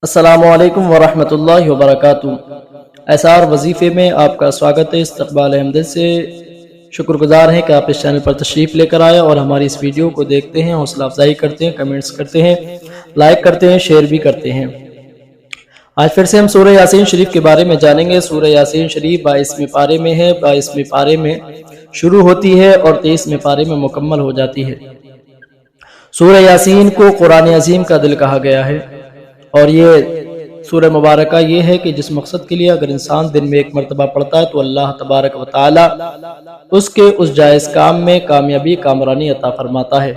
السلام علیکم ورحمۃ اللہ وبرکاتہ۔ ایسار وظیفے میں آپ کا سواگت ہے۔ استقبال احمد سے شکر گزار ہیں کہ آپ اس چینل پر تشریف لے کر آئے اور ہماری اس ویڈیو کو دیکھتے ہیں، حوصلہ افزائی کرتے ہیں، کمنٹس کرتے ہیں، لائک کرتے ہیں، شیئر بھی کرتے ہیں۔ آج پھر سے ہم سورہ یاسین شریف کے بارے میں جانیں گے۔ سورہ یاسین شریف 22ویں پارے میں ہے، 22ویں پارے میں شروع ہوتی ہے اور 23ویں پارے میں مکمل ہو جاتی ہے۔ سورہ یاسین کو قرآن عظیم کا دل کہا گیا ہے، اور یہ سورہ مبارکہ یہ ہے کہ جس مقصد کے لیے اگر انسان دن میں ایک مرتبہ پڑھتا ہے تو اللہ تبارک و تعالی اس کے اس جائز کام میں کامیابی کامرانی عطا فرماتا ہے۔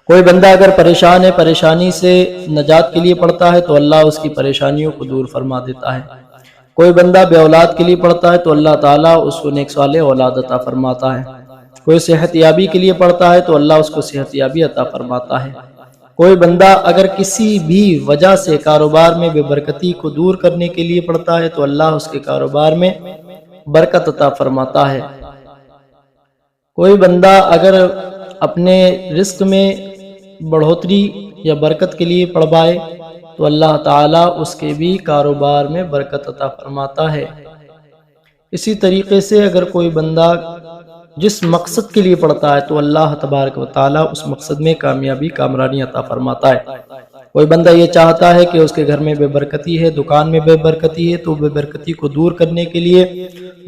کوئی بندہ اگر پریشان ہے، پریشانی سے نجات کے لیے پڑھتا ہے تو اللہ اس کی پریشانیوں کو دور فرما دیتا ہے۔ کوئی بندہ بے اولاد کے لیے پڑھتا ہے تو اللہ تعالیٰ اس کو نیک صالح اولاد عطا فرماتا ہے۔ کوئی صحت یابی کے لیے پڑھتا ہے تو اللہ اس کو صحت یابی عطا فرماتا ہے۔ کوئی بندہ اگر کسی بھی وجہ سے کاروبار میں بے برکتی کو دور کرنے کے لیے پڑھتا ہے تو اللہ اس کے کاروبار میں برکت عطا فرماتا ہے۔ کوئی بندہ اگر اپنے رزق میں بڑھوتری یا برکت کے لیے پڑھوائے تو اللہ تعالیٰ اس کے بھی کاروبار میں برکت عطا فرماتا ہے۔ اسی طریقے سے اگر کوئی بندہ جس مقصد کے لیے پڑھتا ہے تو اللہ تبارک و تعالیٰ اس مقصد میں کامیابی کامرانی عطا فرماتا ہے۔ کوئی بندہ یہ چاہتا ہے کہ اس کے گھر میں بے برکتی ہے، دکان میں بے برکتی ہے، تو بے برکتی کو دور کرنے کے لیے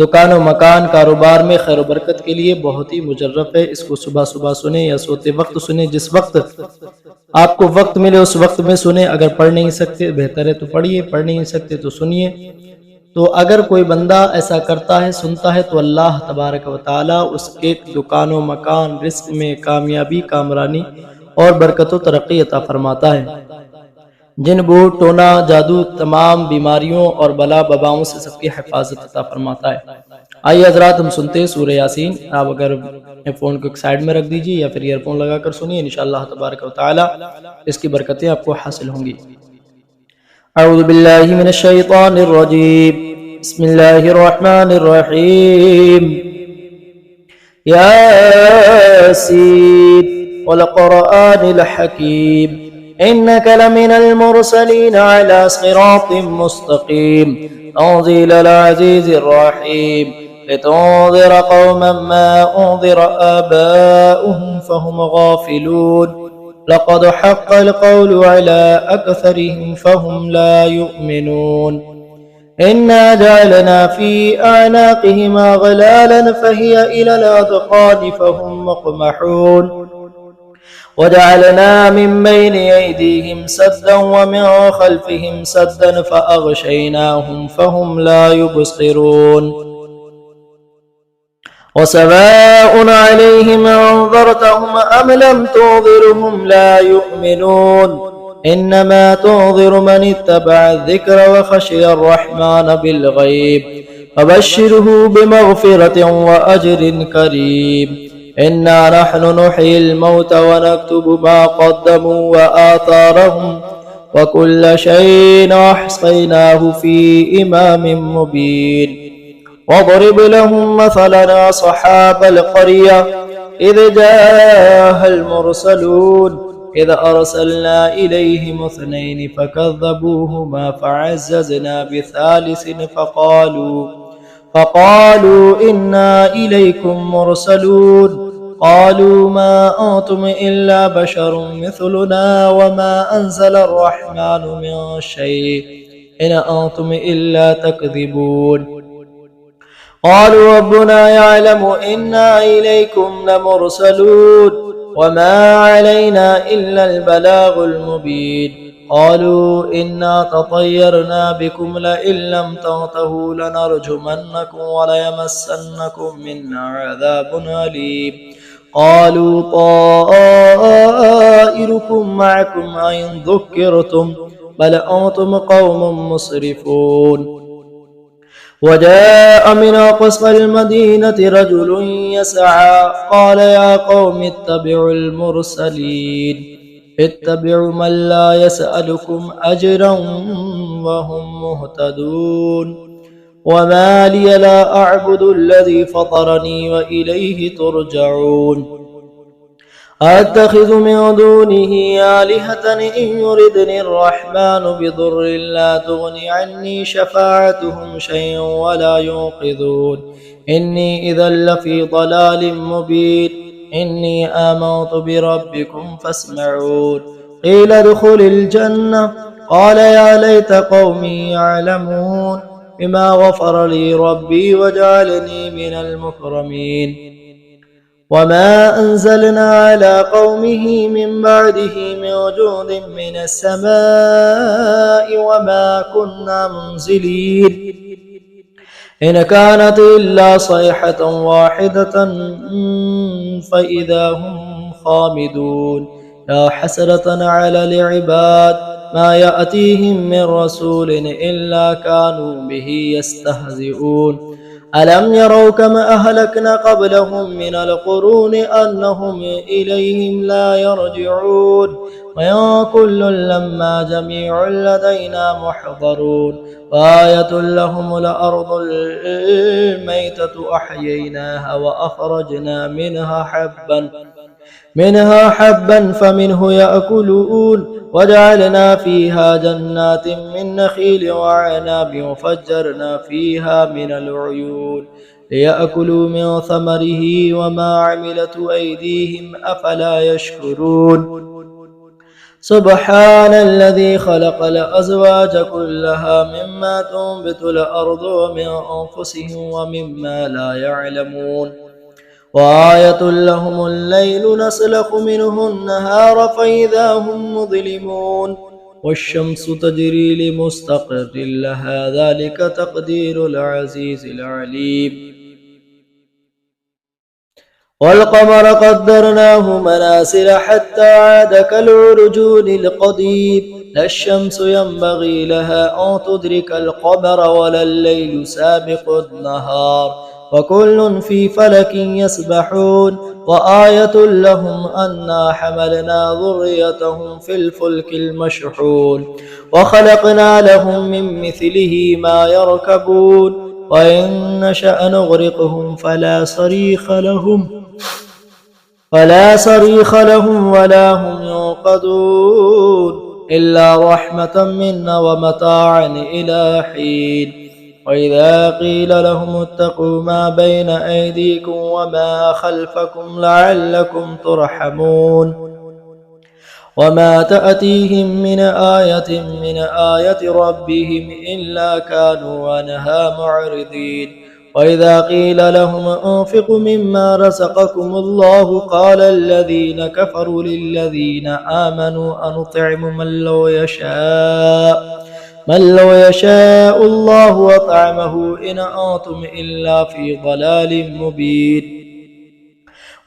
دکان و مکان کاروبار میں خیر و برکت کے لیے بہت ہی مجرب ہے۔ اس کو صبح صبح سنیں یا سوتے وقت سنیں، جس وقت آپ کو وقت ملے اس وقت میں سنیں۔ اگر پڑھ نہیں سکتے بہتر ہے تو پڑھیے، پڑھ نہیں سکتے تو سنیے۔ تو اگر کوئی بندہ ایسا کرتا ہے، سنتا ہے، تو اللہ تبارک و تعالیٰ اس کے دکان و مکان رزق میں کامیابی کامرانی اور برکت و ترقی عطا فرماتا ہے۔ جن بوٹ ٹونا جادو تمام بیماریوں اور بلا بباؤں سے سب کی حفاظت عطا فرماتا ہے۔ آئیے حضرات ہم سنتے ہیں سورہ یاسین۔ آپ اگر فون کو ایک سائڈ میں رکھ دیجیے یا پھر ایئر فون لگا کر سنیے، انشاءاللہ تبارک و تعالیٰ اس کی برکتیں آپ کو حاصل ہوں گی۔ اعوذ باللہ من الشیطان الرجیم، بسم اللہ الرحمن الرحیم۔ یاسین والقرآن الحکیم انک لمن المرسلین علی صراط مستقیم تنزیل العزیز الرحیم لتنذر قوما ما انذر آباؤهم فهم غافلون لقد حق القول على أكثرهم فهم لا يؤمنون إنا جعلنا في أعناقهم أغلالا فهي إلى الأذقان فهم مقمحون وجعلنا من بين أيديهم سدا ومن خلفهم سدا فأغشيناهم فهم لا يبصرون وسواء عليهم أنذرتهم أم لم تنذرهم لا يؤمنون إنما تنذر من اتبع الذكر وخشي الرحمن بالغيب فبشره بمغفرة وأجر كريم إنا نحن نحيي الموت ونكتب ما قدموا وآثارهم وكل شيء أحصيناه في إمام مبين واضرب لهم مثلا أصحاب القرية إذ جاءها المرسلون إذ أرسلنا إليهم اثنين فكذبوهما فعززنا بثالث فقالوا إنا إليكم مرسلون قالوا ما أنتم إلا بشر مثلنا وما أنزل الرحمن من شيء إن أنتم إلا تكذبون قالوا ربنا يعلم إنا إليكم لمرسلون وما علينا إلا البلاغ المبين قالوا إنا تطيرنا بكم لئن لم تنتهوا لنرجمنكم وليمسنكم منا عذاب أليم قالوا طائركم معكم أئن ذكرتم بل أنتم قوم مسرفون وجاء من أقصى المدينة رجل يسعى قال يا قوم اتبعوا المرسلين اتبعوا من لا يسألكم أجرا وهم مهتدون وما لي لا أعبد الذي فطرني وإليه ترجعون أتخذ من دونه آلهة إن يردني الرحمن بضر لا تغني عني شفاعتهم شيئا ولا ينقذون إني إذا لفي ضلال مبين إني آمنت بربكم فاسمعون قيل ادخل الجنة قال يا ليت قومي يعلمون بما غفر لي ربي وجعلني من المكرمين وما أنزلنا على قومه من بعده من جود من السماء وما كنا منزلين إن كانت إلا صيحة واحدة فإذا هم خامدون يا حسرة على العباد ما يأتيهم من رسول إلا كانوا به يستهزئون ألم يروا كما أهلكنا قبلهم من القرون أنهم إليهم لا يرجعون وإن كل لما جميع لدينا محضرون وآية لهم الأرض الميتة أحييناها وأخرجنا منها حبا فمنه يأكلون وجعلنا فيها جنات من نخيل وعناب وفجرنا فيها من العيون ليأكلوا من ثمره وما عملت أيديهم أفلا يشكرون سبحان الذي خلق الأزواج كلها مما تنبت الأرض ومن أنفسهم ومما لا يعلمون وآية لهم الليل نسلخ منه النهار فإذا هم مظلمون والشمس تجري لمستقر لها ذلك تقدير العزيز العليم والقمر قدرناه منازل حتى عاد كالعرجون القديم لا الشمس ينبغي لها أن تدرك القمر ولا الليل سابق النهار وكل في فلك يسبحون وآية لهم أنا حملنا ذريتهم في الفلك المشحون وخلقنا لهم من مثله ما يركبون وإن نشأ نغرقهم فلا صريخ لهم ولا هم ينقذون إلا رحمة منا ومتاعا إلى حين وإذا قيل لهم اتقوا ما بين أيديكم وما خلفكم لعلكم ترحمون وما تأتيهم من آية من آية ربهم إلا كانوا عنها معرضين وإذا قيل لهم أنفقوا مما رزقكم الله قال الذين كفروا للذين آمنوا أنطعم من لو يشاء الله أطعمه إن أنتم إلا في ضلال مبين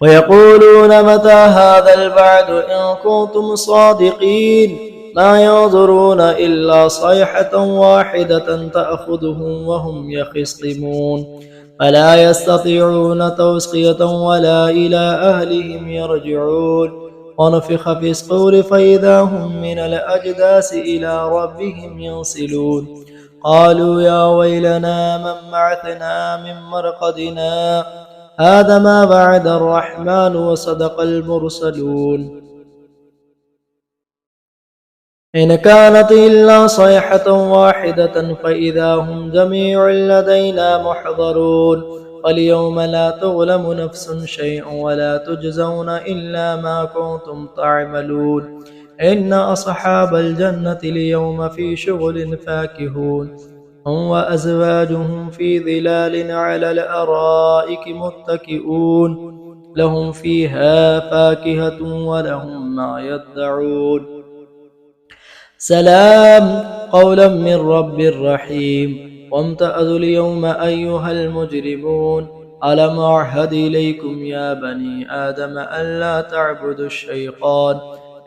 ويقولون متى هذا البعد إن كنتم صادقين ما ينظرون إلا صيحة واحدة تأخذهم وهم يخصمون فلا يستطيعون توصية ولا إلى أهلهم يرجعون ونفخ في الصور فإذا هم من الأجداث إلى ربهم ينسلون قالوا يا ويلنا من بعثنا من مرقدنا هذا ما وعد الرحمن وصدق المرسلون إن كانت إلا صيحة واحدة فإذا هم جميع لدينا محضرون واليوم لا تظلم نفس شيئا ولا تجزون إلا ما كنتم تعملون إن أصحاب الجنة اليوم في شغل فاكهون هم وأزواجهم في ظلال على الأرائك متكئون لهم فيها فاكهة ولهم ما يدعون سلام قولا من رب رحيم وامتأذوا اليوم أيها المجرمون ألم أعهد إليكم يا بني آدم ألا تعبدوا الشيطان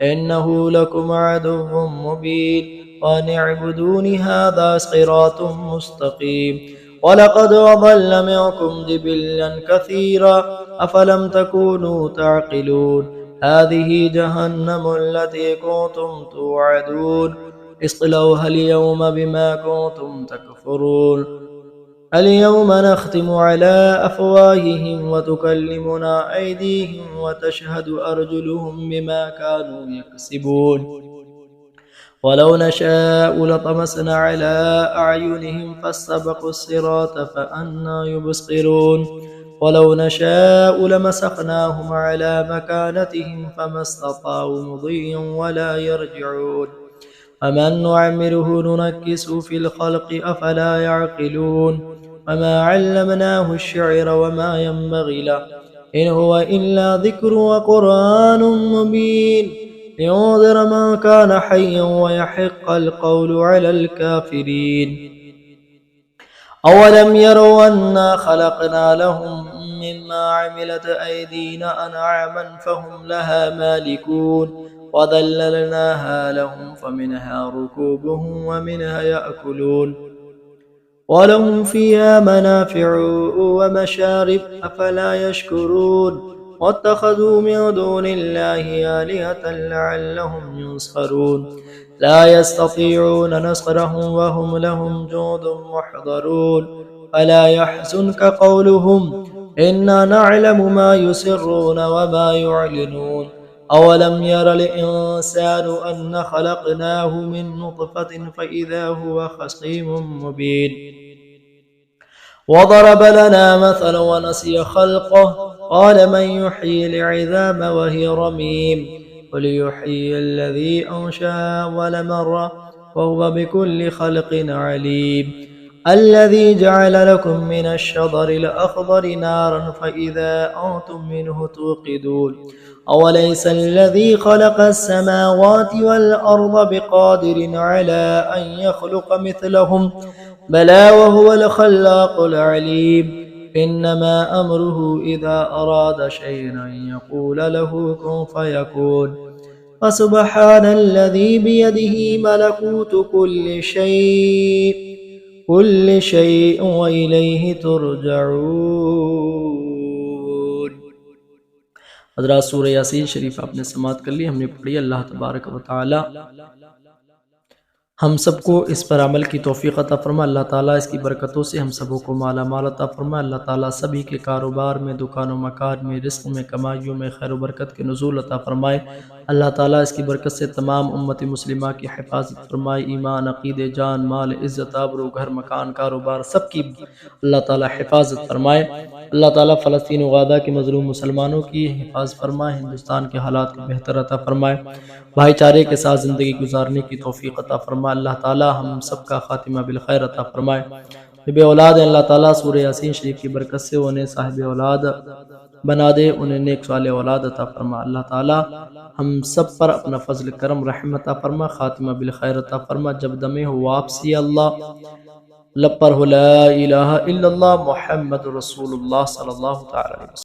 إنه لكم عدو مبين وأن اعبدوني هذا صراط مستقيم ولقد أضل منكم جبلا كثيرا أفلم تكونوا تعقلون هذه جهنم التي كنتم توعدون اصلوها اليوم بما كنتم تكفرون اليوم نختم على أفواههم وتكلمنا أيديهم وتشهد أرجلهم بما كانوا يكسبون ولو نشاء لطمسنا على أعينهم فاستبقوا الصراط فأنى يبصرون ولو نشاء لمسخناهم على مكانتهم فما استطاعوا مضيا ولا يرجعون ومن نعمره ننكسه في الخلق أفلا يعقلون وما علمناه الشعر وما ينبغي له إن هو إلا ذكر وقرآن مبين لينذر من كان حيا ويحق القول على الكافرين أولم يروا أنا خلقنا لهم مما عملت أيدينا أنعاما فهم لها مالكون وذللناها لهم فمنها ركوبهم ومنها يأكلون ولهم فيها منافع ومشارب أفلا يشكرون واتخذوا من دون الله آلهة لعلهم ينصرون لا يستطيعون نصرهم وهم لهم جند محضرون فلا يحزنك قولهم إنا نعلم ما يسرون وما يعلنون أولم ير الإنسان أن خلقناه من نطفة فإذا هو خصيم مبين وضرب لنا مثلا ونسي خلقه قال من يحيي العظام وهي رميم قل يحيي الذي أنشأها أول مرة وهو بكل خلق عليم الذي جعل لكم من الشجر الأخضر نارا فإذا أنتم منه توقدون أوليس الذي خلق السماوات والأرض بقادر على أن يخلق مثلهم بلى وهو الخلاق العليم إنما أمره إذا أراد شيئا يقول له كن فيكون فسبحان الذي بيده ملكوت كل شيء وإليه ترجعون। हज़रात सूरह यासीन शरीफ आपने समात कर ली, हमने पढ़ी। अल्लाह तबारक व तआला हम सबको इस पर अमल की तौफीक अता फरमा। अल्लाह ताला इसकी बरकतों से हम सबों को माला माल अता फरमा। अल्लाह ताला सभी के कारोबार में, दुकानों मकान में, रिस्क में, कमाइयों में खैर व बरकत के नुज़ूल अता फरमाए। अल्लाह ताला इसकी बरकत से तमाम उम्मत मुस्लिमा की हिफाजत फरमाए। ईमान, अक़ीदे, जान, माल, इज़्ज़त, आबरू, घर, मकान, कारोबार सब की अल्लाह ताला हिफाजत फरमाए। अल्लाह ताला फ़लस्तीन व गाज़ा के मज़लूम मुसलमानों की हिफाजत फरमाए। हिंदुस्तान के हालात को बेहतर अता फरमाए। भाईचारे के साथ ज़िंदगी गुजारने की तौफीक अता फरमाए। अल्लाह ताला हम सबका खातिमा बिल खैर अता फरमाए। बे औलाद अल्लाह ताला सूरह यासीन शरीफ की बरकत से उन्हें साहिब औलाद बना दे, उन्हें नेक साले औलाद अता फरमा। अल्लाह ताला हम सब पर अपना फजल करम रहमत अता फरमा, खातिमा बिल खैर अता फरमा। जब दमे हो वापसी अल्लाह लब पर हो ला इलाहा इल्लल्लाह मुहम्मद रसूलुल्लाह सल्लल्लाहु तआला अलैहि वसल्लम।